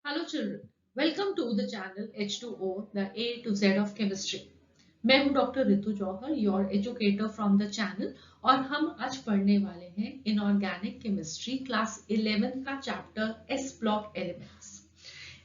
Hello children, welcome to the channel H2O, the A to Z of Chemistry. मैं हूं doctor Ritu Johar, your educator from the channel. और हम आज पढ़ने वाले हैं इनऑर्गेनिक केमिस्ट्री क्लास 11 का चैप्टर एस ब्लॉक एलिमेंट्स।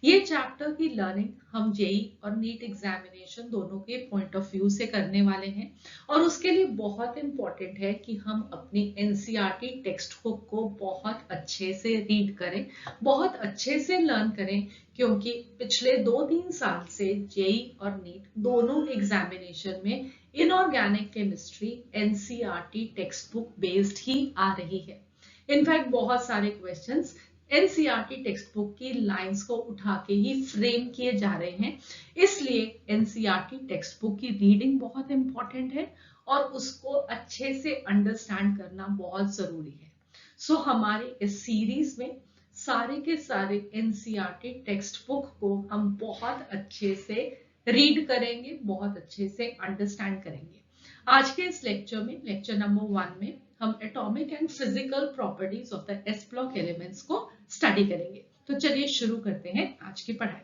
ये चैप्टर की लर्निंग हम जेई और नीट एग्जामिनेशन दोनों के पॉइंट ऑफ व्यू से करने वाले हैं, और उसके लिए बहुत इंपॉर्टेंट है कि हम अपनी एनसीईआरटी टेक्स्ट बुक को बहुत अच्छे से रीड करें, बहुत अच्छे से लर्न करें, क्योंकि पिछले 2-3 साल से जेई और नीट दोनों एग्जामिनेशन में inorganic chemistry NCERT text book based ही आ रही है। इनफैक्ट बहुत सारे क्वेश्चंस एनसीईआरटी टेक्स्ट बुक की लाइंस को उठा के ही फ्रेम किए जा रहे हैं। इसलिए एनसीईआरटी टेक्स्ट बुक की रीडिंग बहुत इंपॉर्टेंट है और उसको अच्छे से अंडरस्टैंड करना बहुत जरूरी है। सो हमारे इस सीरीज में सारे के सारे एनसीईआरटी टेक्स्ट बुक को हम बहुत अच्छे से रीड करेंगे, बहुत अच्छे से अंडरस्टैंड करेंगे। आज के इस लेक्चर में, लेक्चर नंबर 1 में, हम atomic and physical properties of the S block elements को स्टडी करेंगे। तो चलिए शुरू करते हैं आज की पढ़ाई।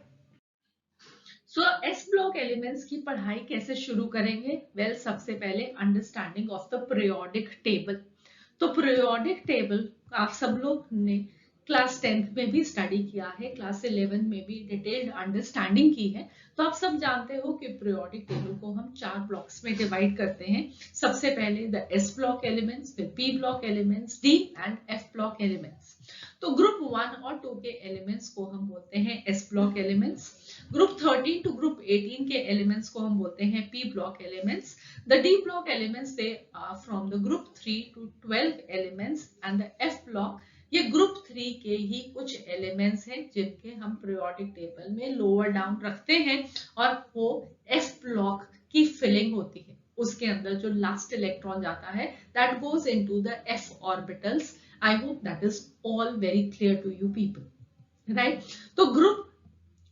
सो एस ब्लॉक एलिमेंट्स की पढ़ाई कैसे शुरू करेंगे? वेल, सबसे पहले understanding of the periodic table. तो पीरियोडिक टेबल आप सब लोग ने क्लास 10th में भी स्टडी किया है, क्लास 11 में भी डिटेल्ड अंडरस्टैंडिंग की है। तो आप सब जानते हो कि पीरियोडिक टेबल को हम 4 ब्लॉक्स में डिवाइड करते हैं। सबसे पहले द एस ब्लॉक एलिमेंट्स, फिर P block elements, D and F block elements. तो ग्रुप 1 और 2 के एलिमेंट्स को हम बोलते हैं S block elements. Group 13 to group 18 के एलिमेंट्स को हम बोलते हैं P block elements. The D block elements, they are from the group 3 to 12 elements, and the F block ये ग्रुप 3 के ही कुछ एलिमेंट्स हैं जिनके हम पीरियोडिक टेबल में लोअर डाउन रखते हैं, और वो F ब्लॉक की फिलिंग होती है। उसके अंदर जो लास्ट इलेक्ट्रॉन जाता है that goes into the F orbitals. I hope that is all very clear to you people, right? तो ग्रुप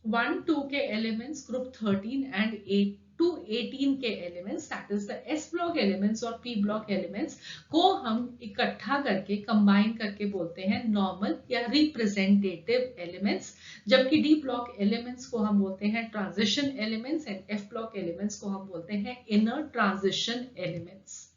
1-2 के एलिमेंट्स, ग्रुप 13 एंड 8 टू 18 के elements, that is the S block elements और P block elements को हम इकट्ठा करके combine करके बोलते हैं नॉर्मल या रिप्रेजेंटेटिव एलिमेंट्स। जबकि डी ब्लॉक एलिमेंट्स को हम बोलते हैं transition elements, and F block elements को हम बोलते हैं इनर ट्रांजिशन एलिमेंट्स।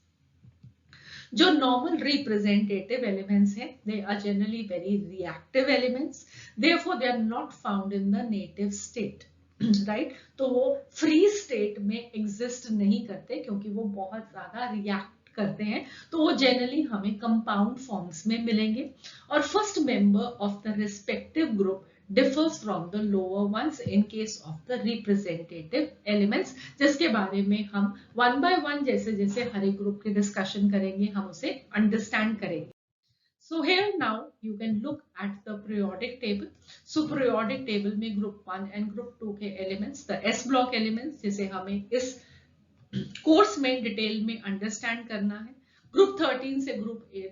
जो नॉर्मल रिप्रेजेंटेटिव एलिमेंट्स हैं, they are generally very reactive elements, therefore they are not found in the native state, right? तो वो फ्री स्टेट में एग्जिस्ट नहीं करते क्योंकि वो बहुत ज्यादा रिएक्ट करते हैं, तो वो जनरली हमें कंपाउंड फॉर्म्स में मिलेंगे। और first member of the respective group differs from the lower ones in case of the representative elements, जिसके बारे में हम वन बाय वन जैसे जैसे हर एक ग्रुप की डिस्कशन करेंगे हम उसे अंडरस्टैंड करेंगे। So here now you can look at the periodic table. So periodic table में group 1 and group 2 के elements, the S block elements, जिसे हमें इस कोर्स में डिटेल में अंडरस्टैंड करना है। ग्रुप 13 से ग्रुप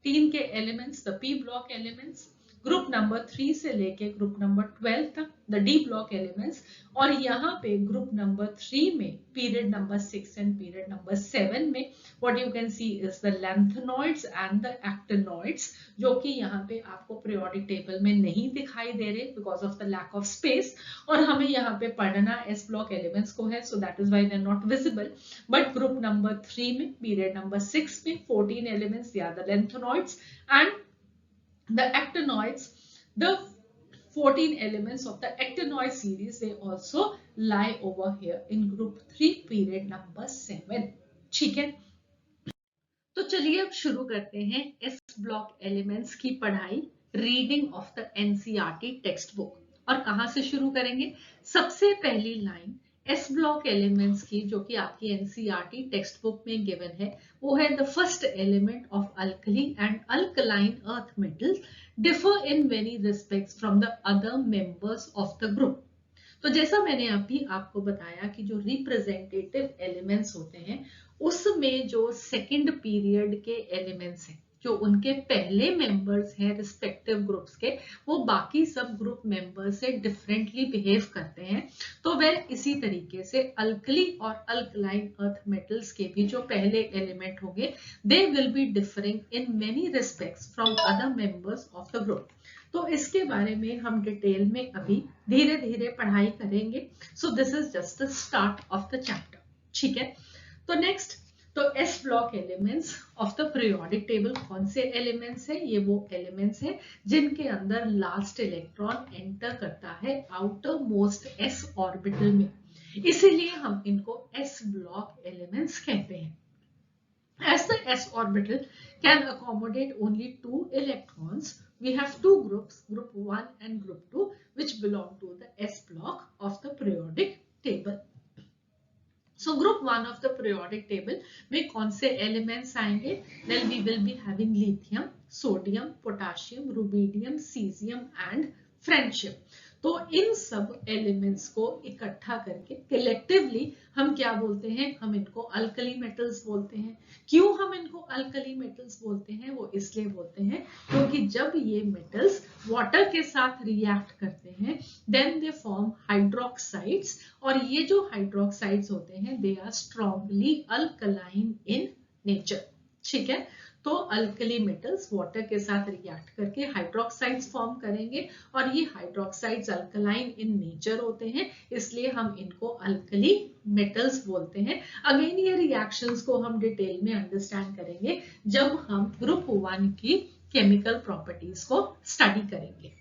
3 के elements, the P block elements. Group number 3 से लेके ग्रुप नंबर 12 तक द डी ब्लॉक एलिमेंट्स। और यहाँ पे ग्रुप नंबर 3 में period number 6 and period number 7 में what you can see is the lanthanoids and the actinoids, जो कि यहाँ पे आपको पीरियोडिक टेबल में नहीं दिखाई दे रहे because of the lack of space, और हमें यहाँ पे पढ़ना एस ब्लॉक एलिमेंट्स को है, so that is why they are not visible. But group number 3 में पीरियड नंबर 6 में 14 elements, they are the lanthanoids and the actinoids. The 14 elements of the actinoid series, they also lie over here in group 3 period number 7. ठीक है, तो चलिए अब शुरू करते हैं एस ब्लॉक एलिमेंट्स की पढ़ाई, reading of the NCERT text book. और कहां से शुरू करेंगे? सबसे पहली लाइन एस ब्लॉक एलिमेंट्स की जो कि आपकी एनसीईआरटी टेक्स्ट बुक में गिवन है, वो है the first element of alkali and alkaline earth metals differ in many respects from the other members of the group. तो जैसा मैंने अभी आपको बताया कि जो रिप्रेजेंटेटिव एलिमेंट्स होते हैं उसमें जो सेकंड पीरियड के एलिमेंट्स हैं, जो उनके पहले मेंबर्स हैं रिस्पेक्टिव ग्रुप्स के, वो बाकी सब ग्रुप मेंबर्स से डिफरेंटली बिहेव करते हैं। तो वह इसी तरीके से अल्कली और अल्कलाइन अर्थ मेटल्स के भी जो पहले एलिमेंट होंगे, they will be differing in many respects from other members of the group. तो इसके बारे में हम डिटेल में अभी धीरे धीरे पढ़ाई करेंगे. So this is just the start of the chapter. ठीक है. तो नेक्स्ट, तो S block elements of the periodic table कौन से एलिमेंट्स है? ये वो एलिमेंट्स है जिनके अंदर लास्ट इलेक्ट्रॉन एंटर करता है आउटर मोस्ट एस ऑर्बिटल में, इसीलिए हम इनको एस ब्लॉक एलिमेंट्स कहते हैं. As the s orbital can accommodate only 2 electrons, we have two groups, group 1 and group 2, which belong to the s block of the periodic table. So group 1 of the periodic table में कौन से elements आएंगे? Then we will be having lithium, sodium, potassium, rubidium, cesium and francium. तो इन सब elements को इकट्ठा करके collectively हम क्या बोलते हैं? हम इनको अल्कली मेटल्स बोलते हैं. क्यों हम इनको अल्कली मेटल्स बोलते हैं? वो इसलिए बोलते हैं क्योंकि जब ये मेटल्स वाटर के साथ रिएक्ट करते हैं देन दे फॉर्म हाइड्रोक्साइड्स, और ये जो हाइड्रोक्साइड्स होते हैं they are strongly alkaline in nature. ठीक है. तो अल्कली मेटल्स वाटर के साथ रिएक्ट करके हाइड्रोक्साइड्स फॉर्म करेंगे, और ये हाइड्रोक्साइड्स अल्कलाइन इन नेचर होते हैं, इसलिए हम इनको अल्कली मेटल्स बोलते हैं. अगेन ये रिएक्शंस को हम डिटेल में अंडरस्टैंड करेंगे जब हम ग्रुप 1 की केमिकल प्रॉपर्टीज को स्टडी करेंगे.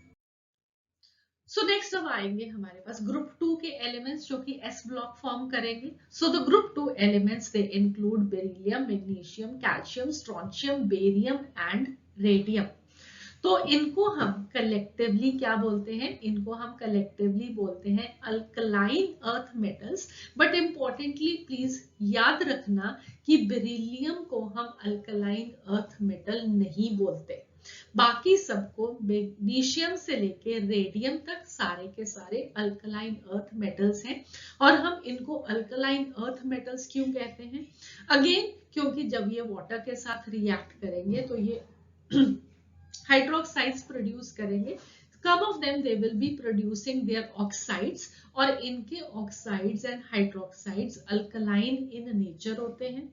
सो नेक्स्ट अब आएंगे हमारे पास ग्रुप 2 के एलिमेंट्स जो कि एस ब्लॉक फॉर्म करेंगे. सो the group 2 elements they include beryllium, magnesium, calcium, strontium, barium and radium. तो इनको हम कलेक्टिवली क्या बोलते हैं? इनको हम कलेक्टिवली बोलते हैं alkaline earth metals. But importantly please याद रखना कि बेरिलियम को हम अल्कलाइन अर्थ मेटल नहीं बोलते. बाकी सबको मैग्नीशियम से लेके रेडियम तक सारे के सारे अल्कलाइन अर्थ मेटल्स हैं. और हम इनको अल्कलाइन अर्थ मेटल्स क्यों कहते हैं? अगेन क्योंकि जब ये वाटर के साथ रिएक्ट करेंगे तो ये हाइड्रोक्साइड्स प्रोड्यूस करेंगे. Some of them they will be producing their oxides, और इनके oxides and hydroxides alkaline in nature होते हैं.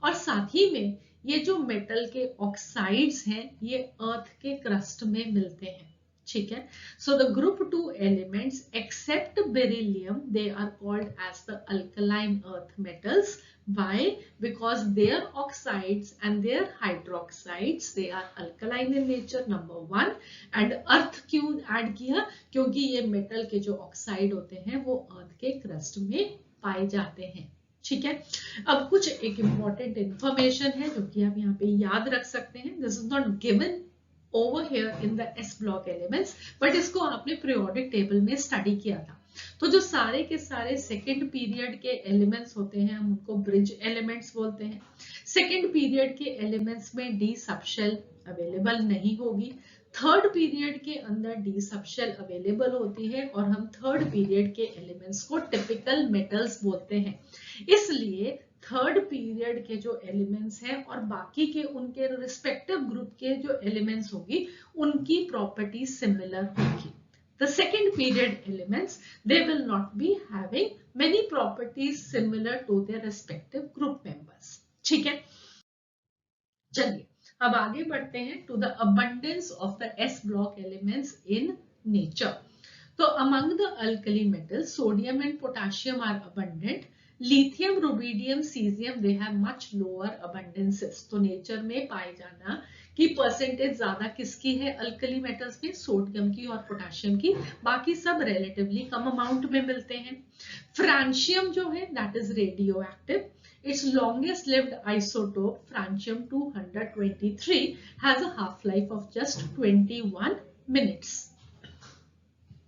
और साथ ही में ये जो मेटल के ऑक्साइड्स हैं ये अर्थ के क्रस्ट में मिलते हैं. ठीक है. So the group 2 elements except beryllium they are called as the alkaline earth metals. Why? Because their oxides and their hydroxides they are alkaline in nature, number 1. and earth क्यों add किया? क्योंकि ये metal के जो oxide होते हैं वो अर्थ के क्रस्ट में पाए जाते हैं. ठीक है. अब कुछ एक इंपॉर्टेंट इंफॉर्मेशन है जो कि आप यहाँ पे याद रख सकते हैं. This is not given over here in the S block elements, but इसको आपने पीरियोडिक टेबल में स्टडी किया था. तो जो सारे के सारे सेकेंड पीरियड के एलिमेंट्स होते हैं हम उनको ब्रिज एलिमेंट्स बोलते हैं. सेकेंड पीरियड के एलिमेंट्स में डी सबशेल अवेलेबल नहीं होगी. थर्ड पीरियड के अंदर डी सबशेल अवेलेबल होती है, और हम थर्ड पीरियड के एलिमेंट्स को टिपिकल मेटल्स बोलते हैं. इसलिए थर्ड पीरियड के जो एलिमेंट्स हैं और बाकी के उनके रिस्पेक्टिव ग्रुप के जो एलिमेंट्स होगी उनकी प्रॉपर्टी सिमिलर होगी. The second period elements they will not be having many properties similar to their respective group members. ठीक है. चलिए अब आगे बढ़ते हैं to the abundance of the S block elements in nature. तो among the alkali metals sodium and potassium are abundant. Lithium, rubidium, cesium they have much lower abundances. तो nature में पाए जाना कि परसेंटेज ज्यादा किसकी है अल्कली मेटल्स में? सोडियम की और पोटेशियम की. बाकी सब रिलेटिवली कम अमाउंट में मिलते हैं. फ्रांशियम जो है that is radio active. Its longest lived isotope, francium 223, has a half-life of just 21 minutes.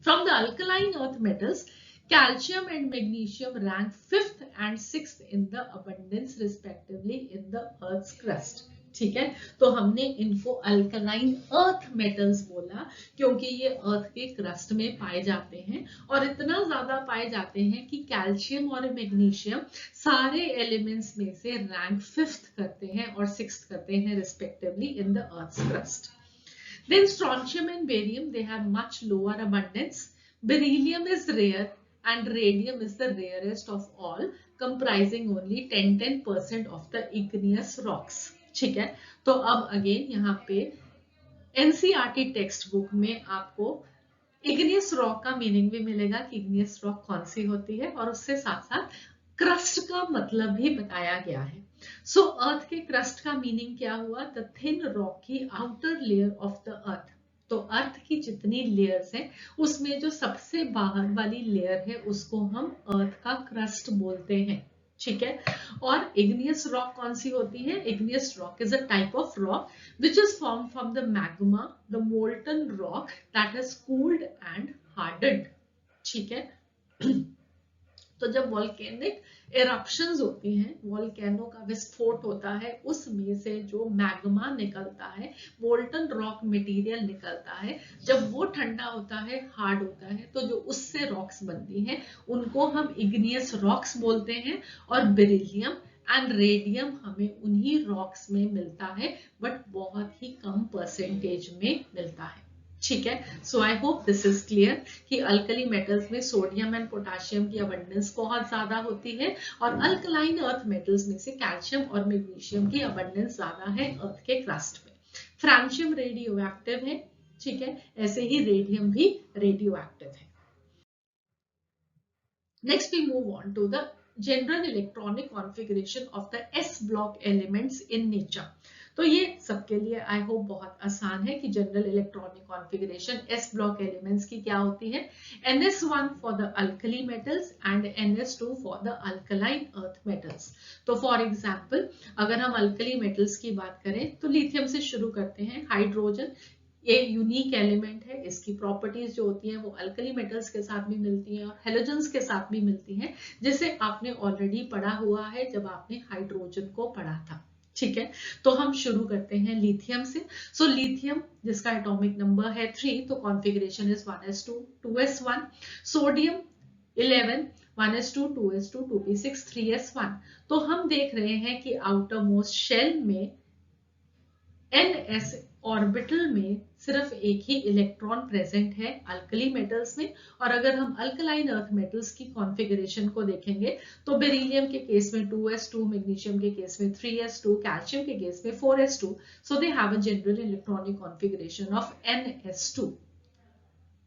From the alkaline earth metals, calcium and magnesium rank 5th and 6th in the abundance respectively in the Earth's crust. ठीक है. तो हमने इनको alkaline earth metals बोला क्योंकि ये अर्थ के crust में पाए जाते हैं, और इतना ज्यादा पाए जाते हैं कि कैल्शियम और मैग्नीशियम सारे एलिमेंट्स में से रैंक 5th करते हैं और 6th करते हैं respectively in the earth's crust. Then strontium and barium they have much lower abundance. Beryllium is rare and radium is the rarest of all, comprising only 10% of the igneous rocks. ठीक है. तो अब again यहाँ पे NCERT text book में आपको igneous rock का meaning भी मिलेगा कि इग्नियस रॉक कौन सी होती है, और उससे साथ साथ क्रस्ट का मतलब भी बताया गया है। सो अर्थ के क्रस्ट का मीनिंग क्या हुआ? The thin Rocky outer layer of the earth. तो अर्थ की जितनी लेयर्स हैं उसमें जो सबसे बाहर वाली लेयर है उसको हम अर्थ का क्रस्ट बोलते हैं, ठीक है। और इग्नियस रॉक कौन सी होती है? Igneous rock is a type of rock which is formed from the magma, the molten rock that has cooled and hardened, ठीक है। तो जब वॉल्केनिक इरप्शंस होती हैं, वॉल्केनो का विस्फोट होता है, उसमें से जो मैग्मा निकलता है, मोल्टन रॉक मटेरियल निकलता है, जब वो ठंडा होता है, हार्ड होता है, तो जो उससे रॉक्स बनती हैं उनको हम इग्नियस रॉक्स बोलते हैं। और बेरिलियम एंड रेडियम हमें उन्हीं रॉक्स में मिलता है, बट बहुत ही कम परसेंटेज में मिलता है, ठीक है। So I hope this is clear कि अल्कली मेटल्स में सोडियम एंड पोटेशियम की अबंडेंस बहुत ज्यादा होती है, और अल्कलाइन अर्थ मेटल्स में से कैल्शियम और मैग्नीशियम की अबंडेंस ज्यादा है अर्थ के क्रस्ट में। फ्रांशियम रेडियो एक्टिव है, ठीक है, ऐसे ही रेडियम भी रेडियो एक्टिव है। Next we move on to the general electronic configuration of the S block elements in nature. तो ये सबके लिए आई होप बहुत आसान है कि general electronic configuration S block elements की क्या होती है। NS1 for the alkali metals and NS2 for the alkaline earth metals. तो फॉर एग्जांपल अगर हम अल्कली मेटल्स की बात करें तो लिथियम से शुरू करते हैं। हाइड्रोजन ये यूनिक एलिमेंट है, इसकी प्रॉपर्टीज जो होती हैं वो अल्कली मेटल्स के साथ भी मिलती हैं और हेलोजेंस के साथ भी मिलती हैं, जिसे आपने ऑलरेडी पढ़ा हुआ है जब आपने हाइड्रोजन को पढ़ा था, ठीक है। तो हम शुरू करते हैं लिथियम से। सो लिथियम जिसका एटॉमिक नंबर है 3, तो configuration is 1s2 2s1। Sodium 11 1s2 2s2 2p6 3s1। तो हम देख रहे हैं कि आउटर मोस्ट शेल में NS ऑर्बिटल में सिर्फ एक ही इलेक्ट्रॉन प्रेजेंट है अल्कली मेटल्स में। और अगर हम अल्कलाइन अर्थ मेटल्स की कॉन्फ़िगरेशन को देखेंगे तो बेरिलियम के केस में 2s2, मैग्नीशियम के केस में 3s2, कैल्शियम के केस में 4s2। So they have a general electronic configuration of NS2.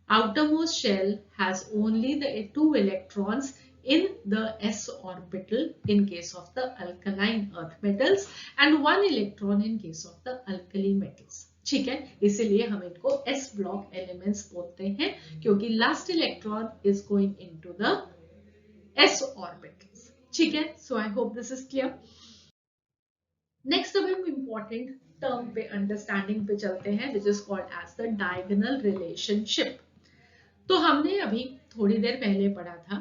Outermost shell has only the 2 electrons in the s orbital in case of the alkaline earth metals and 1 electron in case of the alkali metals, ठीक है। इसीलिए हम इनको s block elements बोलते हैं क्योंकि last electron is going into the s orbitals, ठीक है। So I hope this is clear. Next अब हम इम्पोर्टेंट टर्म पे अंडरस्टैंडिंग पे चलते हैं which is called as the diagonal relationship. तो हमने अभी थोड़ी देर पहले पढ़ा था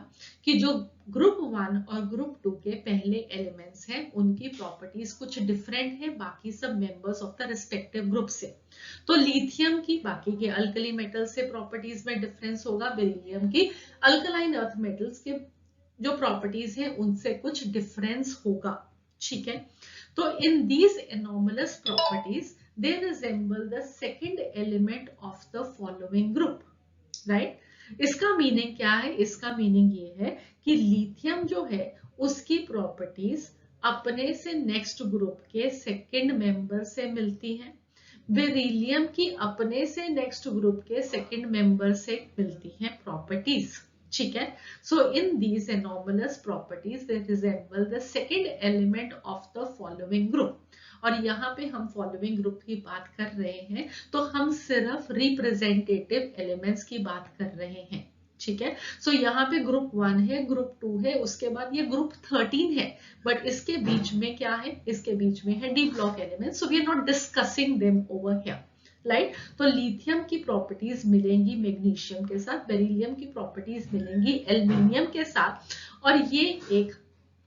कि जो ग्रुप 1 और ग्रुप 2 के पहले एलिमेंट्स हैं उनकी प्रॉपर्टीज कुछ डिफरेंट है बाकी सब members of the respective group से। तो लिथियम की बाकी के अल्कली मेटल से प्रॉपर्टीज में डिफरेंस होगा, बेरिलियम की अल्कलाइन अर्थ मेटल्स के जो प्रॉपर्टीज है उनसे कुछ डिफरेंस होगा, ठीक है। तो in these anomalous properties they resemble the second element of the following group, right. इसका मीनिंग क्या है? इसका मीनिंग ये है कि लिथियम जो है उसकी प्रॉपर्टीज अपने से नेक्स्ट ग्रुप के सेकंड मेंबर से मिलती हैं, बेरिलियम की अपने से नेक्स्ट ग्रुप के सेकंड मेंबर से मिलती हैं प्रॉपर्टीज, ठीक है। So in these anomalous properties they resemble the second element of the following group. और यहाँ पे हम फॉलोइंग ग्रुप की बात कर रहे हैं तो हम सिर्फ रिप्रेजेंटेटिव एलिमेंट्स की बात कर रहे हैं, ठीक है। सो यहाँ पे ग्रुप 1 है, ग्रुप 2 है, उसके बाद ये ग्रुप 13 है, बट इसके बीच में क्या है? इसके बीच में है D block element. So we are not discussing them over here, right. तो लिथियम की प्रॉपर्टीज मिलेंगी मैग्नीशियम के साथ, बेरिलियम की प्रॉपर्टीज मिलेंगी एल्यूमिनियम के साथ, और ये एक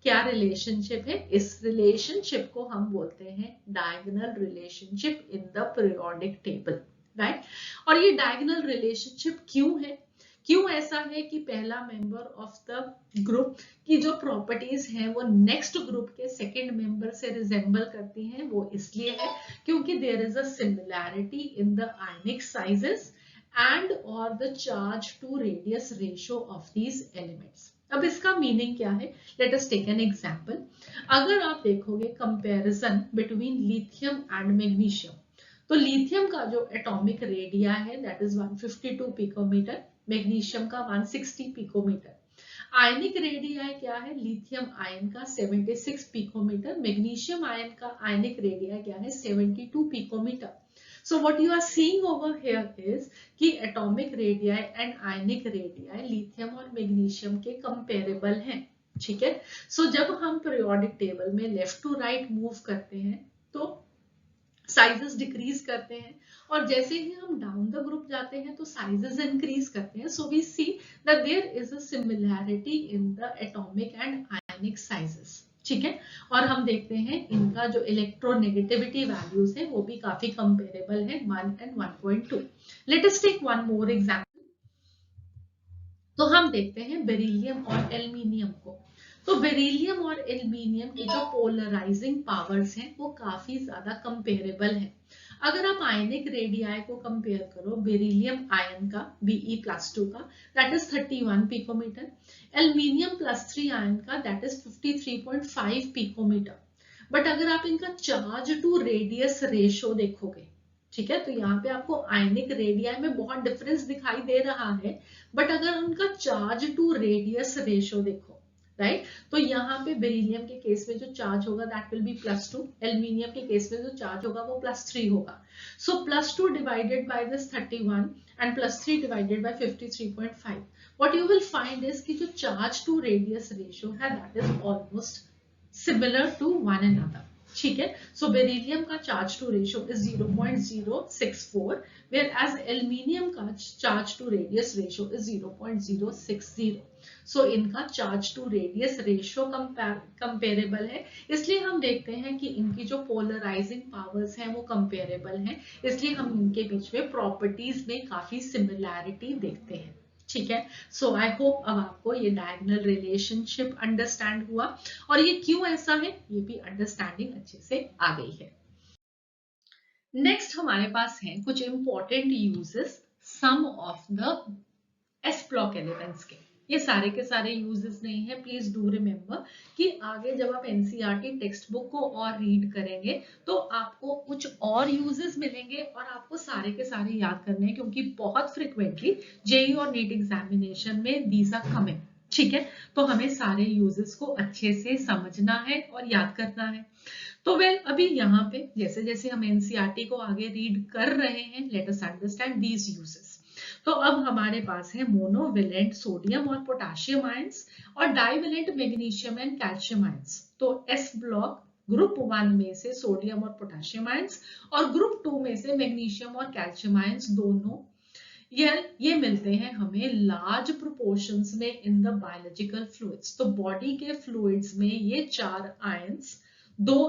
क्या रिलेशनशिप है? इस रिलेशनशिप को हम बोलते हैं diagonal relationship in the periodic table, right. और ये डायगोनल रिलेशनशिप क्यों है? क्यों ऐसा है कि पहला मेंबर ऑफ द ग्रुप की जो प्रॉपर्टीज हैं वो नेक्स्ट ग्रुप के सेकंड मेंबर से रिजेंबल करती हैं? वो इसलिए है क्योंकि there is a similarity in the ionic sizes and और the charge to radius ratio of these elements. अब इसका मीनिंग क्या है? Let us take an example. अगर आप देखोगे comparison between lithium and magnesium, तो लिथियम का जो एटॉमिक रेडिया है दैट इज 152 पिकोमीटर, मैग्नीशियम का 160 पिकोमीटर। आयनिक रेडिया क्या है, लिथियम आयन का 76 पिकोमीटर, मैग्नीशियम आयन का आयनिक रेडिया क्या है 72 picometer. So what you are seeing over here is कि atomic radii and ionic radii lithium और मैग्नीशियम के कंपेरेबल हैं, ठीक है। सो जब हम पीरियोडिक टेबल में लेफ्ट टू राइट मूव करते हैं तो साइजेस डिक्रीज करते हैं, और जैसे ही हम डाउन द ग्रुप जाते हैं तो साइजेस इंक्रीज करते हैं। So we see that there is a similarity in the atomic and ionic sizes, ठीक है। और हम देखते हैं इनका जो इलेक्ट्रोनेगेटिविटी वैल्यूज है वो भी काफी कंपेरेबल है, 1 and 1.2। Let us take one more example. तो हम देखते हैं बेरिलियम और एल्यूमिनियम को। तो बेरिलियम और एल्यूमिनियम के जो पोलराइजिंग पावर्स हैं वो काफी ज्यादा कंपेरेबल हैं। अगर आप आयनिक रेडियाई को कंपेयर करो, बेरिलियम आयन का Be+2 का that is 31 picometer, aluminium +3 ion का दैट इज 53.5 पिकोमीटर। बट अगर आप इनका चार्ज टू रेडियस रेशो देखोगे, ठीक है, तो यहाँ पे आपको आयनिक रेडियाई में बहुत डिफरेंस दिखाई दे रहा है, बट अगर उनका चार्ज टू रेडियस रेशो देखो, राइट, तो यहाँ पे बेरिलियम के केस में जो चार्ज होगा दैट विल बी +2, एल्यूमिनियम के केस में जो चार्ज होगा वो +3 होगा। सो +2 divided by this 31 and +3 divided by 53.5, what you will find is कि जो चार्ज टू रेडियस रेशो है that is almost similar to one another, ठीक है। सो बेरिलियम का charge to ratio is 0.064, whereas aluminium का charge to radius ratio is 0.060। सो इनका charge to radius ratio comparable है, इसलिए हम देखते हैं कि इनकी जो पोलराइजिंग पावर्स हैं वो कंपेरेबल हैं, इसलिए हम इनके बीच में प्रॉपर्टीज में काफी सिमिलैरिटी देखते हैं, ठीक है। सो आई होप अब आपको ये डायगोनल रिलेशनशिप अंडरस्टैंड हुआ, और ये क्यों ऐसा है ये भी अंडरस्टैंडिंग अच्छे से आ गई है। नेक्स्ट हमारे पास है कुछ important uses some of the S block elements के। ये सारे के सारे यूजेस नहीं है, प्लीज डू रिमेम्बर कि आगे जब आप एनसीईआरटी टेक्स्ट बुक को और रीड करेंगे तो आपको कुछ और यूजेस मिलेंगे और आपको सारे के सारे याद करने हैं, क्योंकि बहुत फ्रिक्वेंटली जेईई और नीट एग्जामिनेशन में दीज आर कमिंग, ठीक है। तो हमें सारे यूजेस को अच्छे से समझना है और याद करना है। तो वेल अभी यहाँ पे जैसे जैसे हम एनसीईआरटी को आगे रीड कर रहे हैं, let us understand these uses. तो अब हमारे पास है मोनोवेलेंट सोडियम और पोटेशियम आयंस और divalent magnesium and calcium ions. तो एस ब्लॉक ग्रुप 1 में से सोडियम और पोटेशियम आयंस और ग्रुप 2 में से मैग्नीशियम और कैल्शियम आयंस दोनों ये मिलते हैं हमें लार्ज प्रोपोर्शंस में इन द बायोलॉजिकल फ्लूइड्स। तो बॉडी के फ्लूइड्स में ये 4 आयंस, 2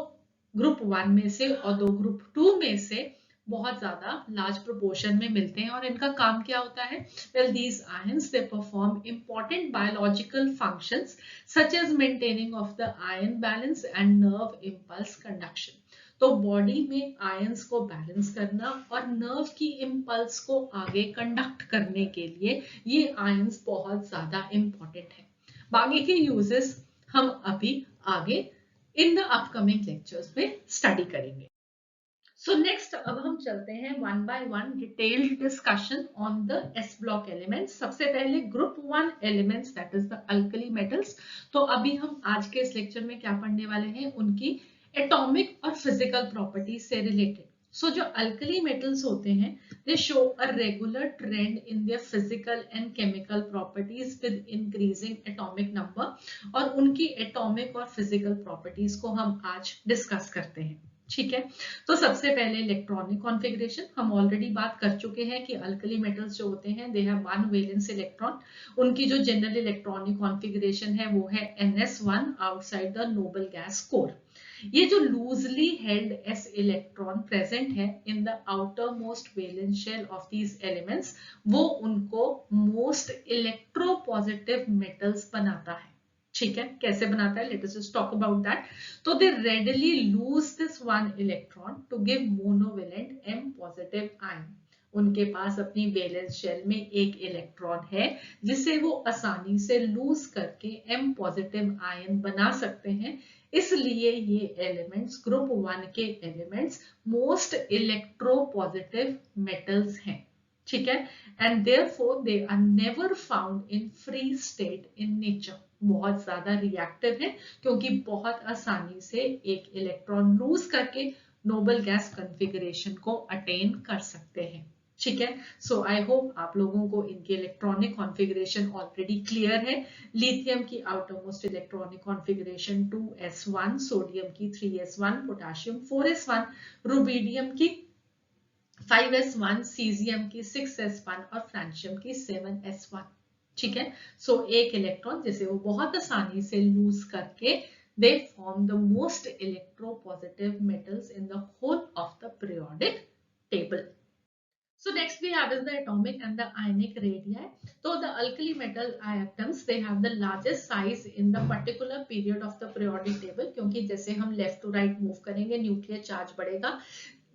ग्रुप 1 में से और 2 ग्रुप 2 में से बहुत ज्यादा लार्ज प्रोपोर्शन में मिलते हैं। और इनका काम क्या होता है? Well these ions they perform important biological functions such as maintaining of the ion balance and nerve impulse conduction. तो बॉडी में आयंस को बैलेंस करना और नर्व की इंपल्स को आगे कंडक्ट करने के लिए ये आयंस बहुत ज्यादा इंपॉर्टेंट है। बाकी के यूजेस हम अभी आगे इन द अपकमिंग लेक्चर्स में स्टडी करेंगे। सो नेक्स्ट अब हम चलते हैं one by one detailed discussion on the S block elements. सबसे पहले group 1 elements that is the alkali metals. तो अभी हम आज के इस लेक्चर में क्या पढ़ने वाले हैं? उनकी एटॉमिक और फिजिकल प्रॉपर्टीज से रिलेटेड। सो जो अल्कली मेटल्स होते हैं दे show a regular trend in their physical and chemical properties with increasing atomic number, और उनकी एटॉमिक और फिजिकल प्रॉपर्टीज को हम आज डिस्कस करते हैं, ठीक है। तो सबसे पहले इलेक्ट्रॉनिक कॉन्फ़िगरेशन। हम ऑलरेडी बात कर चुके हैं कि अल्कली मेटल्स जो होते हैं दे हैव 1 वैलेंस इलेक्ट्रॉन। उनकी जो जनरल इलेक्ट्रॉनिक कॉन्फ़िगरेशन है वो है ns1 outside the noble gas core. ये जो loosely held s electron present है in the outer most valence shell of these elements, वो उनको मोस्ट इलेक्ट्रोपॉजिटिव मेटल्स बनाता है, ठीक है। कैसे बनाता है? Let us just talk about that. तो they readily lose this 1 electron to give monovalent M positive ion. उनके पास अपनी वैलेंस शेल में एक इलेक्ट्रॉन है जिसे वो आसानी से लूज करके M पॉजिटिव आयन बना सकते हैं। इसलिए ये एलिमेंट्स ग्रुप 1 के एलिमेंट्स मोस्ट इलेक्ट्रोपॉजिटिव मेटल्स हैं, ठीक है। And therefore they are never found in free state in nature. बहुत ज्यादा रिएक्टिव है क्योंकि बहुत आसानी से एक इलेक्ट्रॉन लूज करके नोबल गैस कॉन्फ़िगरेशन को अटेन कर सकते हैं, ठीक है। सो आई होप आप लोगों को इनके इलेक्ट्रॉनिक कॉन्फ़िगरेशन ऑलरेडी क्लियर है। लिथियम की outer most electronic configuration 2s1, sodium की 3s1, पोटेशियम 4s1, रुबीडियम की 5s1, सीजियम की 6s1 और फ्रांशियम की 7s1, ठीक है। सो एक इलेक्ट्रॉन जिसे वो बहुत आसानी से लूज करके they form the most electropositive metals in the whole of the periodic table. So next we have is the atomic and the ionic radii. So the alkali metal atoms they have the largest size in the particular period of the periodic table, क्योंकि जैसे हम left to right move करेंगे nuclear charge बढ़ेगा,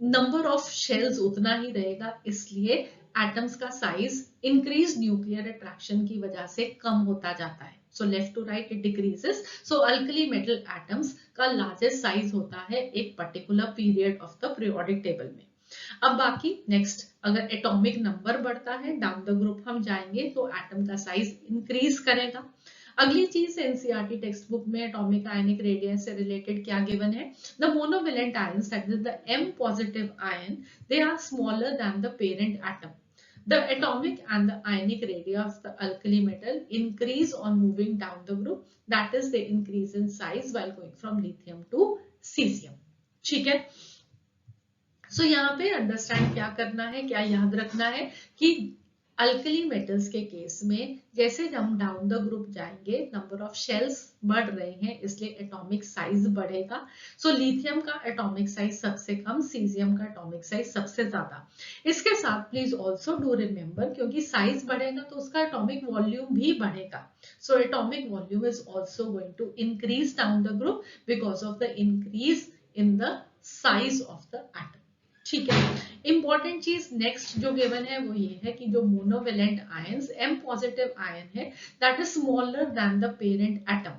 number of shells उतना ही रहेगा, इसलिए atoms का size increase nuclear attraction की वजह से कम होता जाता है। So left to right it decreases. So alkali metal atoms का लार्जेस्ट साइज होता है एक particular period of the periodic table में। अब बाकी नेक्स्ट, अगर एटॉमिक नंबर बढ़ता है डाउन द ग्रुप हम जाएंगे तो एटम का साइज इंक्रीज करेगा। अगली चीज एनसीईआरटी टेक्स्ट बुक में एटॉमिक आयनिक रेडियस से रिलेटेड क्या गिवन है, the monovalent ions that is the M positive ion they are smaller than the parent atom. The atomic and the ionic radii of the alkali metal increase on moving down the group, that is they increase in size while going from lithium to cesium, ठीक है। सो यहाँ पे understand क्या करना है, क्या याद रखना है कि अल्कली मेटल्स के केस में जैसे हम डाउन द ग्रुप जाएंगे नंबर ऑफ शेल्स बढ़ रहे हैं इसलिए एटॉमिक साइज बढ़ेगा। सो लिथियम का एटॉमिक साइज सबसे कम, सीजियम का एटॉमिक साइज सबसे ज्यादा। इसके साथ प्लीज ऑल्सो डू रिमेंबर क्योंकि साइज बढ़ेगा तो उसका एटॉमिक वॉल्यूम भी बढ़ेगा। So atomic volume is also going to increase down the group because of the increase in the size of the atom, ठीक है। इंपॉर्टेंट चीज नेक्स्ट जो गिवन है वो ये है कि जो monovalent ions M positive ion है that is smaller than the parent atom,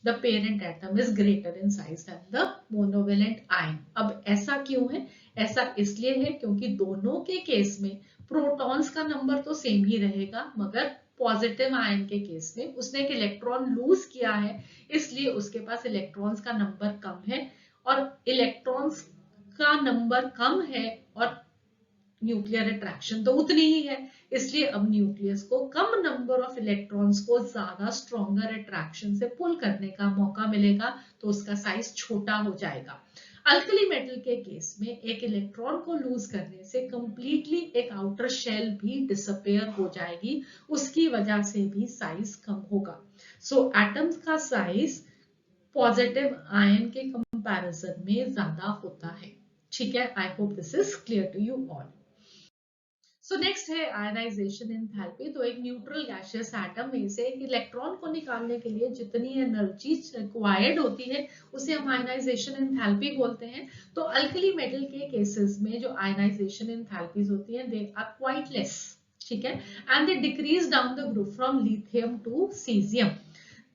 the parent atom is greater in size than the monovalent ion. अब ऐसा क्यों है, ऐसा इसलिए है क्योंकि दोनों के केस में प्रोटॉन्स का नंबर तो सेम ही रहेगा, मगर पॉजिटिव आयन के केस में उसने एक इलेक्ट्रॉन लूज किया है इसलिए उसके पास इलेक्ट्रॉन्स का नंबर कम है, और इलेक्ट्रॉन्स का नंबर कम है और न्यूक्लियर अट्रैक्शन तो उतनी ही है, इसलिए अब न्यूक्लियस को कम नंबर ऑफ इलेक्ट्रॉन्स को ज्यादा स्ट्रॉन्गर अट्रैक्शन से पुल करने का मौका मिलेगा तो उसका साइज छोटा हो जाएगा। अल्कली मेटल के केस में एक इलेक्ट्रॉन को लूज करने से कंप्लीटली एक आउटर शेल भी डिसअपेयर हो जाएगी, उसकी वजह से भी साइज कम होगा। सो एटम्स का साइज पॉजिटिव आयन के कंपैरिजन में ज्यादा होता है, ठीक है। I hope this is clear to you all. So next है आयनाइजेशन एंथैल्पी। तो एक न्यूट्रल गैसियस एटम में से एक इलेक्ट्रॉन को निकालने के लिए जितनी एनर्जी रिक्वायर्ड होती है उसे हम आयनाइजेशन एंथैल्पी बोलते हैं। तो अल्कली मेटल के केसेस में जो आयनाइजेशन एंथैल्पीज होती हैं दे आर क्वाइट लेस, ठीक है, and they decrease down the group from lithium to caesium.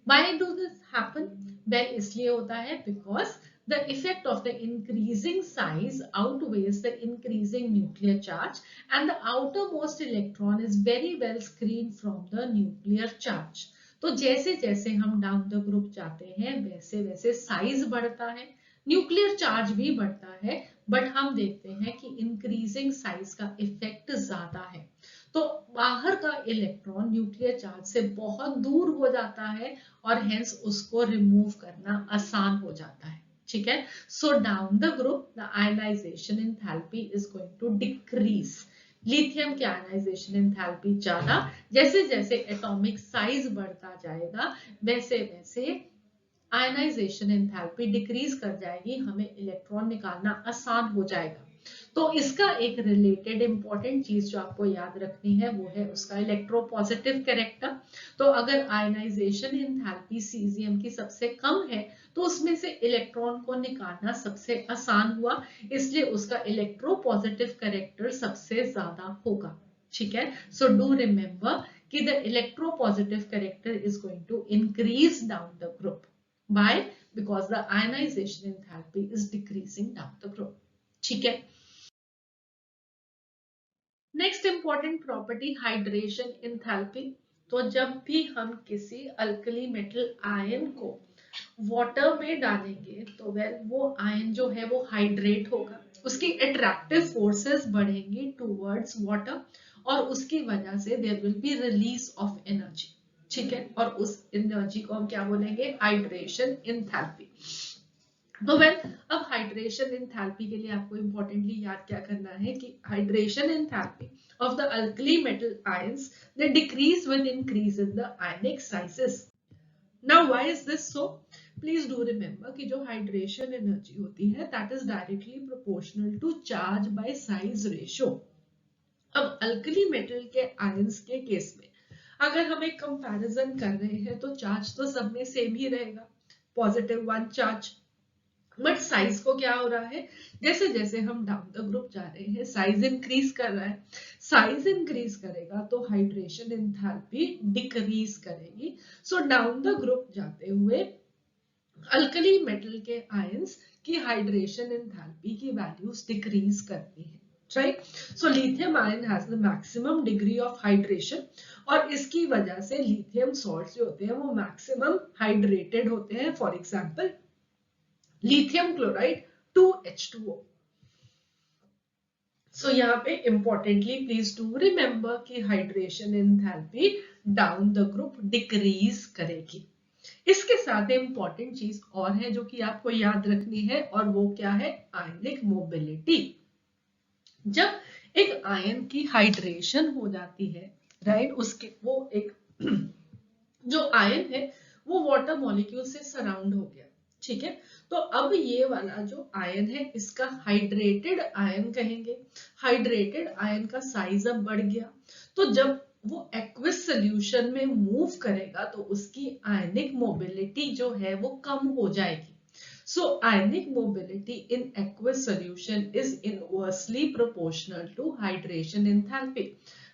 Why do this happen? Well इसलिए होता है because the effect of the increasing size outweighs the increasing nuclear charge and the outermost electron is very well screened from the nuclear charge. तो जैसे जैसे हम down the group जाते हैं वैसे वैसे साइज बढ़ता है, न्यूक्लियर चार्ज भी बढ़ता है, बट हम देखते हैं कि इंक्रीजिंग साइज का इफेक्ट ज्यादा है। तो बाहर का इलेक्ट्रॉन न्यूक्लियर चार्ज से बहुत दूर हो जाता है और हेंस उसको रिमूव करना आसान हो जाता है, ठीक है। So down the group the ionization enthalpy is going to decrease. Lithium की आयनाइजेशन एंथैल्पी ज्यादा, जैसे जैसे एटॉमिक साइज बढ़ता जाएगा वैसे वैसे आयनाइजेशन एंथैल्पी डिक्रीज कर जाएगी, हमें इलेक्ट्रॉन निकालना आसान हो जाएगा। तो इसका एक रिलेटेड इंपॉर्टेंट चीज जो आपको याद रखनी है वो है उसका इलेक्ट्रोपॉजिटिव कैरेक्टर। तो अगर आयनाइजेशन एंथैल्पी सीजियम की सबसे कम है तो उसमें से इलेक्ट्रॉन को निकालना सबसे आसान हुआ, इसलिए उसका इलेक्ट्रोपॉजिटिव कैरेक्टर सबसे ज्यादा होगा। ठीक है, सो डू रिमेंबर कि the electropositive character is going to increase down the group by because the ionization enthalpy is decreasing down the group. ठीक है, next important property hydration enthalpy. तो जब भी हम किसी अल्कली मेटल आयन को water में डालेंगे तो वेल वो आयन जो है वो हाइड्रेट होगा, उसकी अट्रैक्टिव फोर्सेस बढ़ेंगी टूवर्ड्स वाटर और उसकी वजह से there will be release of energy. ठीक है, और उस एनर्जी को हम क्या बोलेंगे, हाइड्रेशन एंथैल्पी। तो वेल अब हाइड्रेशन एंथैल्पी के लिए आपको इंपॉर्टेंटली याद क्या करना है कि hydration enthalpy of the alkali metal ions they decrease with increase in the ionic sizes. Now why is this so? Please do remember कि जो हाइड्रेशन एनर्जी होती है that is directly proportional to charge by size ratio. अब alkali metal के ions के case में अगर हम एक कंपैरिजन कर रहे हैं तो चार्ज तो सब में सेम ही रहेगा, +1 चार्ज, बट साइज को क्या हो रहा है, जैसे जैसे हम डाउन द ग्रुप जा रहे हैं साइज इंक्रीज कर रहा है। साइज इंक्रीज करेगा तो हाइड्रेशन एंथैल्पी डिक्रीज करेगी। सो डाउन द ग्रुप जाते हुए अल्कली मेटल के आयंस की हाइड्रेशन एंथैल्पी की वैल्यूज डिक्रीज करती है। Right, so lithium ion has the maximum degree of hydration और इसकी वजह से लिथियम सॉल्ट्स जो होते हैं वो मैक्सिमम हाइड्रेटेड होते हैं। For example lithium chloride 2H2O। सो यहाँ पे इंपॉर्टेंटली प्लीज डू रिमेंबर कि hydration enthalpy down the group decrease करेगी। इसके साथ इंपॉर्टेंट चीज और है जो कि आपको याद रखनी है और वो क्या है, आयनिक मोबिलिटी। जब एक आयन की हाइड्रेशन हो जाती है राइट, उसके वो एक जो आयन है वो वाटर मॉलिक्यूल से सराउंड हो गया। ठीक है, तो अब ये वाला जो आयन है इसका हाइड्रेटेड आयन कहेंगे। हाइड्रेटेड आयन का साइज अब बढ़ गया, तो जब वो एक्विस सॉल्यूशन में मूव करेगा तो उसकी आयनिक मोबिलिटी जो है वो कम हो जाएगी। सो ionic mobility in aqueous solution is inversely proportional to hydration enthalpy.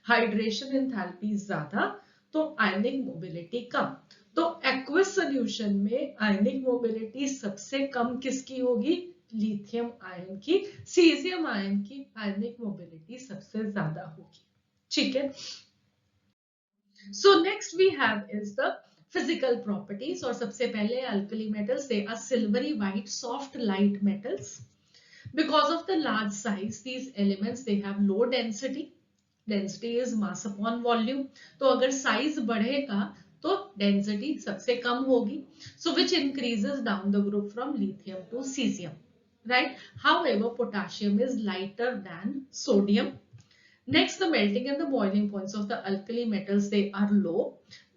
Hydration enthalpy ज्यादा तो आयनिक मोबिलिटी कम। तो एक्वस सॉल्यूशन में आयनिक मोबिलिटी सबसे कम किसकी होगी, लिथियम आयन की। सीजियम आयन की आयनिक मोबिलिटी सबसे ज्यादा होगी। ठीक है, so next we have is the physical properties. और सबसे पहले alkali metals they are silvery white soft light metals. Because of the large size, these elements they have low density. Density is mass upon volume. तो अगर size बढ़ेगा तो density सबसे कम होगी. So which increases down the group from lithium to cesium, right? However, potassium is lighter than sodium. Next, the melting and the boiling points of the alkali metals they are low,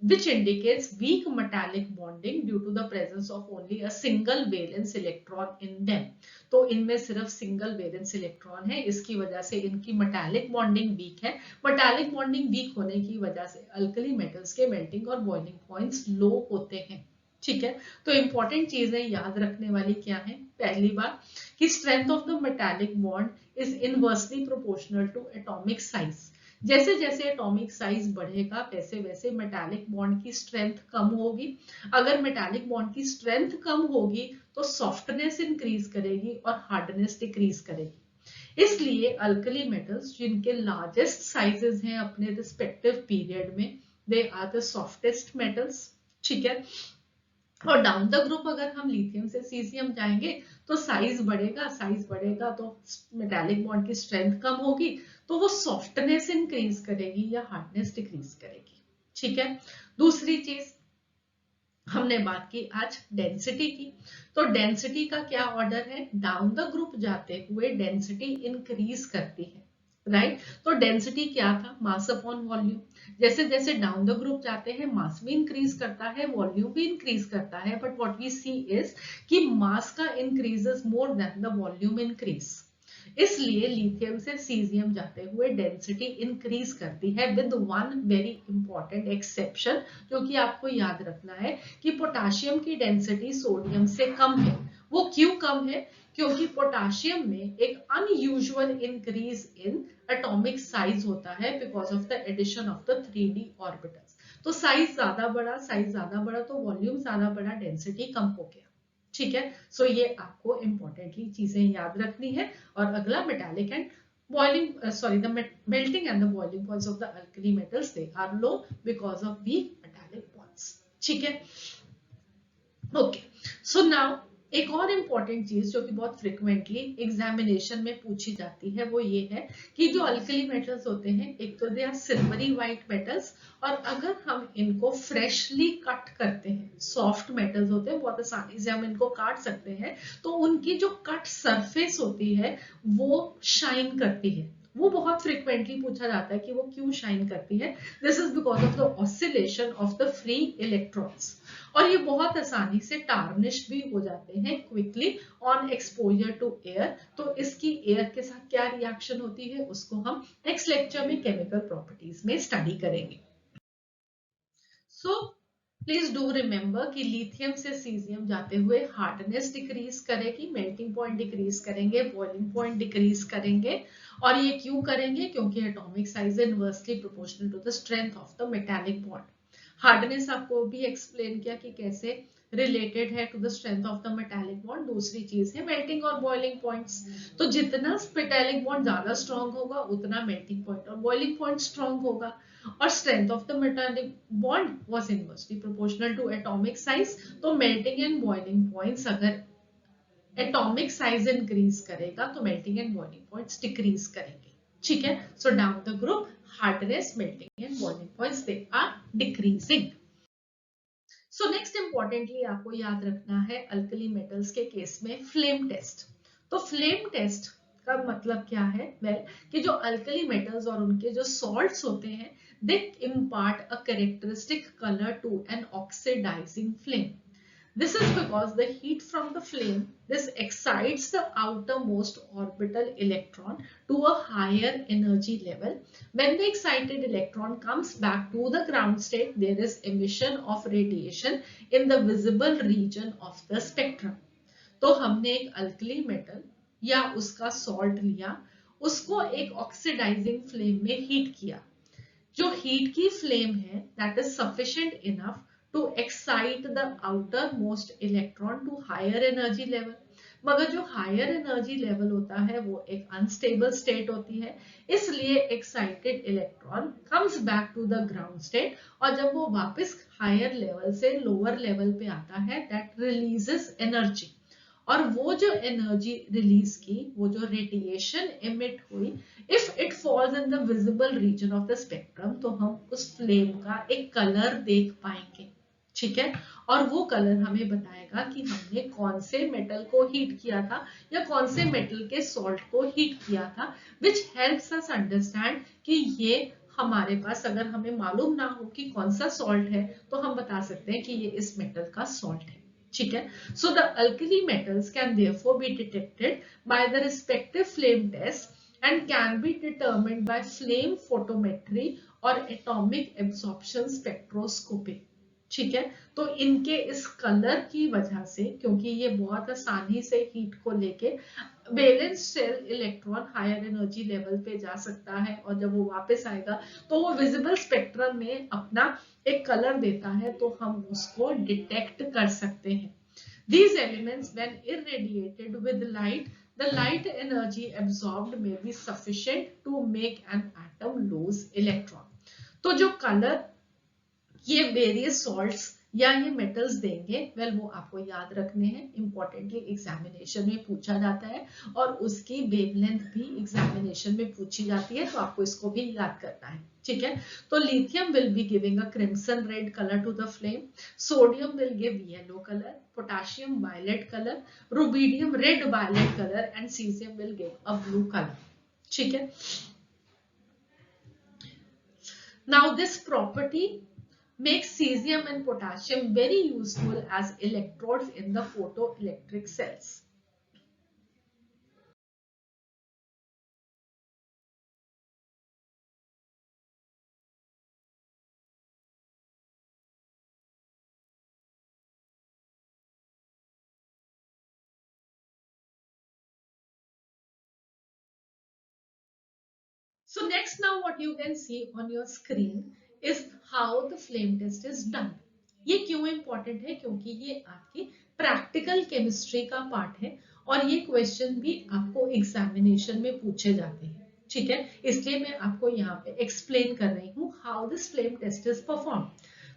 which indicates weak metallic bonding due to the presence of only a single valence electron in them. तो इनमें सिर्फ single valence electron है, इसकी वजह से इनकी metallic bonding week है। Metallic bonding week होने की वजह से अल्कली मेटल्स के मेल्टिंग और बॉइलिंग पॉइंट्स लो होते हैं। ठीक है, तो इंपॉर्टेंट चीजें याद रखने वाली क्या है, पहली बात कि strength of the metallic bond is inversely proportional to atomic size. जैसे जैसे एटॉमिक साइज बढ़ेगा वैसे वैसे मेटालिक बॉन्ड की स्ट्रेंथ कम होगी। अगर मेटालिक बॉन्ड की स्ट्रेंथ कम होगी तो सॉफ्टनेस इंक्रीज करेगी और हार्डनेस डिक्रीज करेगी। इसलिए अल्कली मेटल्स जिनके लार्जेस्ट साइजेस हैं अपने रिस्पेक्टिव पीरियड में, they are the softest metals. ठीक है, और डाउन द ग्रुप अगर हम लिथियम से सीजियम जाएंगे तो साइज बढ़ेगा तो मेटालिक बॉन्ड की स्ट्रेंथ कम होगी तो वो सॉफ्टनेस इंक्रीज करेगी या हार्डनेस डिक्रीज करेगी। ठीक है, दूसरी चीज हमने बात की आज डेंसिटी की। तो डेंसिटी का क्या ऑर्डर है, डाउन द ग्रुप जाते हुए डेंसिटी इंक्रीज करती है। राइट, तो डेंसिटी क्या था, मास अपॉन वॉल्यूम। जैसे जैसे डाउन द ग्रुप जाते हैं मास भी इंक्रीज करता है, वॉल्यूम भी इंक्रीज करता है, but what we see is कि मास का increases more than the volume increase. इसलिए लिथियम से सीजियम जाते हुए डेंसिटी इंक्रीज करती है with one very important exception, जो कि आपको याद रखना है कि पोटाशियम की डेंसिटी सोडियम से कम है। वो क्यों कम है? क्योंकि पोटाशियम में एक unusual increase in atomic size होता है because of the addition of the 3d orbitals. तो साइज ज्यादा बड़ा तो वॉल्यूम ज्यादा बड़ा, डेंसिटी कम हो गया। ठीक है, सो ये आपको इंपॉर्टेंटली चीजें याद रखनी है। और अगला metallic and boiling sorry the melting and the boiling points of the alkali metals, they are low because of weak metallic bonds. ठीक है, ओके। सो नाउ एक और इम्पॉर्टेंट चीज जो कि बहुत फ्रिक्वेंटली एग्जामिनेशन में पूछी जाती है वो ये है कि जो अल्कली मेटल्स होते हैं, एक तो they are silvery white metals, और अगर हम इनको फ्रेशली कट करते हैं, सॉफ्ट मेटल्स होते हैं, बहुत आसानी से हम इनको काट सकते हैं, तो उनकी जो कट सरफेस होती है वो शाइन करती है। वो बहुत फ्रिक्वेंटली पूछा जाता है कि वो क्यों शाइन करती है। This is because of the oscillation of the free electrons, और ये बहुत आसानी से टार्निश भी हो जाते हैं quickly on exposure to air. तो इसकी एयर के साथ क्या रिएक्शन होती है उसको हम नेक्स्ट लेक्चर में केमिकल प्रॉपर्टीज में स्टडी करेंगे। सो प्लीज डू रिमेंबर कि लिथियम से सीजियम जाते हुए हार्डनेस डिक्रीज करेगी, मेल्टिंग पॉइंट डिक्रीज करेंगे, बॉइलिंग पॉइंट डिक्रीज करेंगे। और ये क्यों करेंगे? क्योंकि atomic size inversely proportional to the strength of the metallic bond. Hardness आपको भी एक्सप्लेन किया कि कैसे रिलेटेड है to the strength of the metallic bond. दूसरी चीज है मेल्टिंग और बॉइलिंग पॉइंट्स। तो जितना मेटालिक बॉन्ड ज्यादा स्ट्रॉन्ग होगा उतना मेल्टिंग पॉइंट और बॉइलिंग पॉइंट स्ट्रॉन्ग होगा। और strength of the metallic bond was inversely proportional to atomic size. तो मेल्टिंग एंड बॉइलिंग पॉइंट्स, अगर एटॉमिक साइज इंक्रीज करेगा तो melting and boiling points decrease करेंगे। ठीक है, so down the group hardness, melting and boiling points, they are decreasing. So next importantly आपको याद रखना है अल्कली मेटल्स के केस में फ्लेम टेस्ट। तो फ्लेम टेस्ट का मतलब क्या है? वेल, कि जो अल्कली मेटल्स और उनके जो सॉल्ट्स होते हैं, they impart a characteristic colour to an oxidising flame. This is because the heat from the flame, this excites the outermost orbital electron to a higher energy level. When the excited electron comes back to the ground state, there is emission of radiation in the visible region of the spectrum. तो हमने एक alkali metal या उसका salt लिया, उसको एक oxidising flame में heat किया। जो हीट की फ्लेम है that is sufficient enough to excite the outer most electron to higher energy level. मगर जो हायर एनर्जी लेवल होता है वो एक अनस्टेबल स्टेट होती है, इसलिए excited electron comes back to the ground state, और जब वो वापस हायर लेवल से लोअर लेवल पे आता है दैट रिलीजेस एनर्जी। और वो जो एनर्जी रिलीज की, वो जो रेडिएशन एमिट हुई, if it falls in the visible region of the spectrum, तो हम उस फ्लेम का एक कलर देख पाएंगे। ठीक है, और वो कलर हमें बताएगा कि हमने कौन से मेटल को हीट किया था या कौन से मेटल के सॉल्ट को हीट किया था, विच हेल्प्स अस अंडरस्टैंड कि ये हमारे पास, अगर हमें मालूम ना हो कि कौन सा सॉल्ट है, तो हम बता सकते हैं कि ये इस मेटल का सॉल्ट है। ठीक है, so the alkali metals can therefore be detected by the respective flame test and can be determined by flame photometry or atomic absorption spectroscopy. ठीक है, तो इनके इस कलर की वजह से, क्योंकि ये बहुत आसानी से हीट को लेके valence shell electron higher energy level पे जा सकता है, और जब वो वापस आएगा तो वो विजिबल स्पेक्ट्रम में अपना एक कलर देता है, तो हम उसको डिटेक्ट कर सकते हैं। These elements, when irradiated with light, the light energy absorbed may be sufficient to make an atom lose electron. तो जो कलर ये वेरियस सॉल्ट्स या ये मेटल्स देंगे, वेल वो आपको याद रखने हैं, इंपॉर्टेंटली एग्जामिनेशन में पूछा जाता है, और उसकी वेवलेंथ भी एग्जामिनेशन में पूछी जाती है, तो आपको इसको भी याद करना है। ठीक है, तो lithium will be giving a crimson red colour to the flame, sodium will give yellow colour, potassium violet colour, rubidium red violet colour, and cesium will give a blue colour. ठीक है, now this property makes cesium and potassium very useful as electrodes in the photoelectric cells. So next, now what you can see on your screen is how the flame test is done. ये क्यों important है? क्योंकि ये आपकी practical chemistry का part है और ये क्वेश्चन भी आपको एग्जामिनेशन में पूछे जाते हैं, ठीक है? इसलिए मैं आपको यहाँ पे एक्सप्लेन कर रही हूँ how this flame test is perform.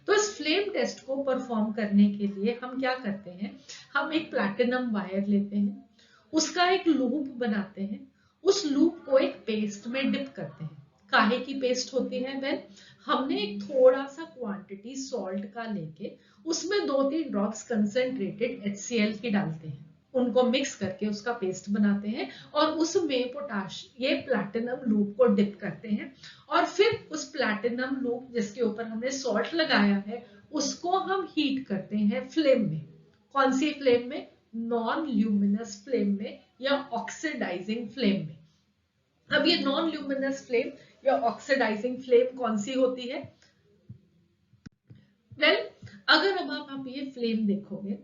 तो इस फ्लेम टेस्ट को परफॉर्म करने के लिए हम क्या करते हैं, हम एक प्लैटिनम वायर लेते हैं, उसका एक लूप बनाते हैं, उस लूप को एक पेस्ट में डिप करते हैं। काहे की पेस्ट होती है? वेल, हमने एक थोड़ा सा क्वांटिटी सॉल्ट का लेके उसमें 2-3 ड्रॉप्स कंसंट्रेटेड HCl की डालते हैं, उनको मिक्स करके उसका पेस्ट बनाते हैं और उसमें ये प्लैटिनम लूप को डिप करते हैं और फिर उस प्लैटिनम लूप जिसके ऊपर हमने सॉल्ट लगाया है उसको हम हीट करते हैं फ्लेम में। कौन सी फ्लेम में? नॉन ल्यूमिनस फ्लेम में या ऑक्सीडाइजिंग फ्लेम में। अब ये नॉन ल्यूमिनस फ्लेम या ऑक्सीडाइजिंग फ्लेम कौन सी होती है? वेल, अगर अब आप ये फ्लेम देखोगे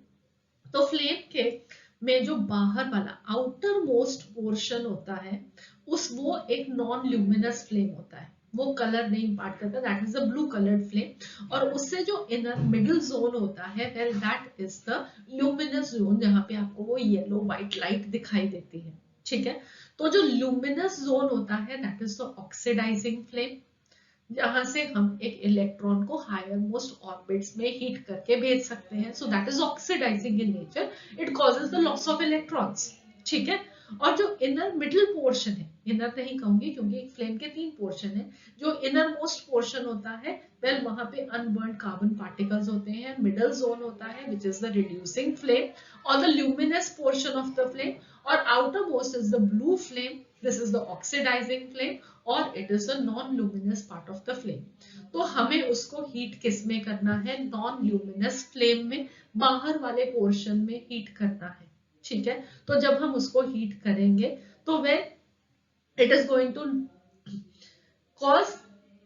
तो फ्लेम के में जो बाहर वाला आउटर मोस्ट पोर्शन होता है वो एक नॉन ल्यूमिनस फ्लेम होता है, वो कलर नहीं इम्पार्ट करता, that is a blue coloured flame. और उससे जो इनर मिडिल जोन होता है, well that is the luminous zone, जहां पे आपको वो येलो व्हाइट लाइट दिखाई देती है, ठीक है? तो जो ल्यूमिनस जोन होता है that is the oxidising flame, जहां से हम एक इलेक्ट्रॉन को हायर मोस्ट ऑर्बिट्स में हीट करके भेज सकते हैं। So that is oxidizing in nature, it causes the loss of electrons, ठीक है? और जो इनर मिडिल पोर्शन है, इनर नहीं कहूंगी क्योंकि एक फ्लेम के 3 पोर्शन है, जो इनर मोस्ट पोर्शन होता है, वेल वहां पे अनबर्न कार्बन पार्टिकल्स होते हैं, मिडिल जोन होता है which is the reducing flame और the luminous portion of the flame, और outermost is the blue flame, this is the oxidising flame और it is the non luminous part of the flame. तो हमें उसको heat किस में करना है? नॉन ल्यूमिनस फ्लेम में, बाहर वाले पोर्शन में हीट करना है, ठीक है? तो जब हम उसको हीट करेंगे तो वे it is going to cause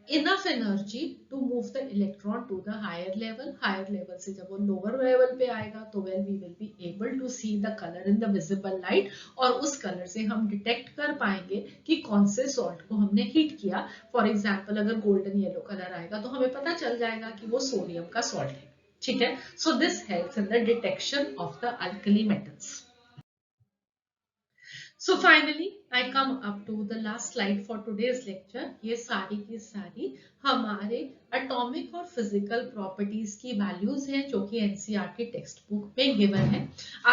enough energy to move the electron to the higher level से जब वो lower level पे आएगा तो well we will be able to see the color in the visible light और उस कलर से हम डिटेक्ट कर पाएंगे कि कौन से सॉल्ट को हमने हीट किया। फॉर एग्जाम्पल अगर गोल्डन येलो कलर आएगा तो हमें पता चल जाएगा कि वो सोडियम का सॉल्ट है, ठीक है? So this helps in the detection of the alkali metals. So finally, I come up to the last slide for today's lecture. ये सारी की सारी हमारे एटॉमिक और फिजिकल प्रॉपर्टीज की वैल्यूज हैं जो कि एनसीईआरटी टेक्स्ट बुक में गिवन है।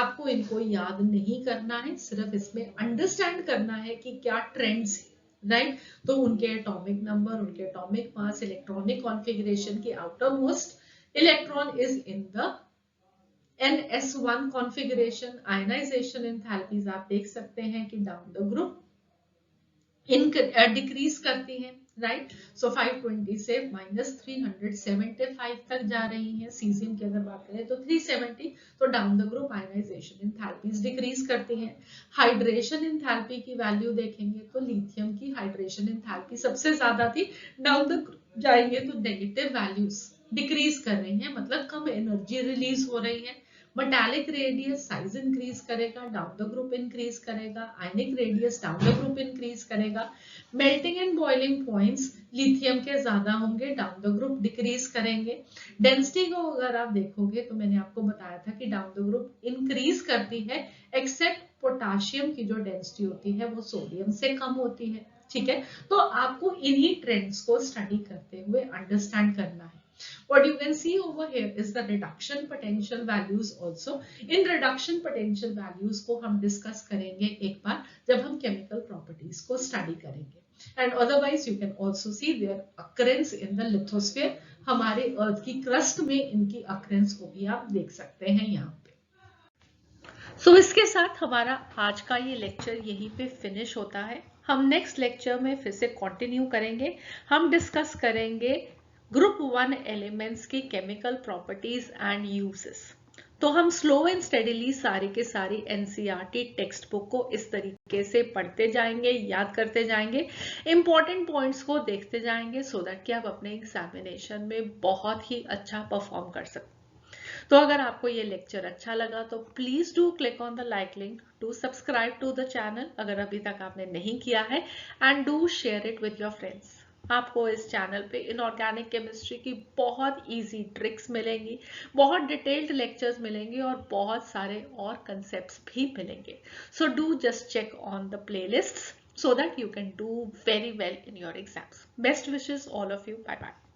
आपको इनको याद नहीं करना है, सिर्फ इसमें अंडरस्टैंड करना है कि क्या ट्रेंड्स है, राइट? तो उनके एटॉमिक नंबर, उनके एटॉमिक मास, इलेक्ट्रॉनिक कॉन्फ़िगरेशन की outer most electron is in the NS1 configuration. Ionization enthalpies आप देख सकते हैं कि डाउन द ग्रुप डिक्रीज करती हैं, राइट? सो 520 से -375 तक जा रही हैं। सीजियम की अगर बात करें तो 370, तो down the group ionization enthalpies decrease करती हैं। हाइड्रेशन एंथैल्पी की वैल्यू देखेंगे तो लिथियम की हाइड्रेशन एंथैल्पी सबसे ज्यादा थी, डाउन द ग्रुप जाएंगे तो नेगेटिव वैल्यूज डिक्रीज कर रही हैं, मतलब कम एनर्जी रिलीज हो रही है। मेटालिक रेडियस साइज इंक्रीज करेगा, डाउन द ग्रुप इंक्रीज करेगा। Ionic radius down the group increase करेगा। Melting and boiling points lithium के ज्यादा होंगे, डाउन द ग्रुप डिक्रीज करेंगे। डेंसिटी को अगर आप देखोगे तो मैंने आपको बताया था कि डाउन द ग्रुप इंक्रीज करती है, एक्सेप्ट पोटाशियम की जो डेंसिटी होती है वो सोडियम से कम होती है, ठीक है? तो आपको इन्हीं ट्रेंड्स को स्टडी करते हुए अंडरस्टैंड करना है। What you can see over here is the reduction potential values also. In reduction potential values को हम डिस्कस करेंगे एक बार जब हम केमिकल प्रॉपर्टीज को स्टडी करेंगे। And otherwise you can also see their occurrence in the lithosphere. हमारे अर्थ की क्रस्ट में इनकी occurrence को भी आप देख सकते हैं यहाँ पे। So इसके साथ हमारा आज का ये लेक्चर यहीं पे फिनिश होता है। हम नेक्स्ट लेक्चर में फिर से कंटिन्यू करेंगे। हम डिस्कस करेंगे ग्रुप 1 एलिमेंट्स की केमिकल प्रॉपर्टीज एंड यूजेस। तो हम स्लो एंड स्टेडीली सारी के सारी एनसीईआरटी टेक्स्ट बुक को इस तरीके से पढ़ते जाएंगे, याद करते जाएंगे, इंपॉर्टेंट पॉइंट्स को देखते जाएंगे, सो दैट कि आप अपने एग्जामिनेशन में बहुत ही अच्छा परफॉर्म कर सकते। तो अगर आपको ये लेक्चर अच्छा लगा तो please do click on the like link, do subscribe to the channel अगर अभी तक आपने नहीं किया है, and do share it with your friends. आपको इस चैनल पे इनऑर्गेनिक केमिस्ट्री की बहुत इजी ट्रिक्स मिलेंगी, बहुत डिटेल्ड लेक्चर्स मिलेंगे और बहुत सारे और कंसेप्ट्स भी मिलेंगे। So do just check on the playlists so that you can do very well in your exams. Best wishes all of you. Bye bye.